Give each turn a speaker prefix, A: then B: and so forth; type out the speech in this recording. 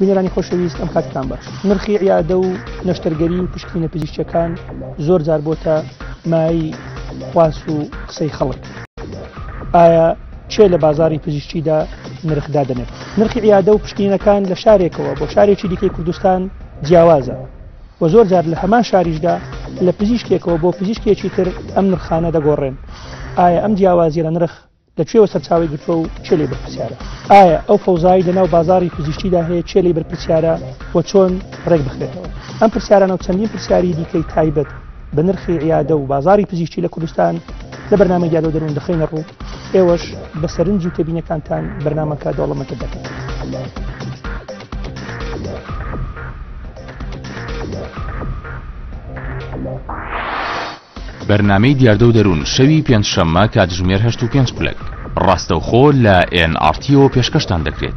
A: بینێرانی خۆشەویست ئەم کاتتان باش. نرخی عیادە و نەشتەرگەری و پشتینە پزیشکیەکان زۆر جار بۆتە مای خواس و قسەی خەڵک. ئایا چێ لە بازاری پزیشکیدا نرخدا دەنێت؟ نرخی عیادە و پشتینەکان لە شارێکەوە بۆ شارێکی دیکەی کوردستان جیاوازە و زۆر جار لە هەمان شاریشدا لە پزیشکێکەوە بۆ پزیشکێکی تر ئەم نرخانە دەگۆڕێن. ئایا ئەم جیاوازی لە نرخ لەکوێوە سەرچاوی گرتووە و چێ لێ بەرپرسیارە؟ ئایا ئەو فەوزایی لەناو بازاری پزیشکیدا هەیە چێ لێ بەرپرسیارە و چۆن ڕێک بخرێتەوە؟ ئەم پرسیارانە و چەندین پرسیاری دیکەی تایبەت بە نرخی عیادە و بازاری پزیشکی لە کوردستان لە بەرنامەی دیالۆ دەروون دەخینە ڕوو. ئێوەش بە سەرنج و تێبینەکانتان بەرنامەکە دەوڵەمەندە دەکەن.
B: بەرنامەی دیاردە و دەروون شەوی پێنجشەممە کاتژمێر 8:05 ڕاستەوخۆ لە NRTەوە پێشکەشتان دەکرێت.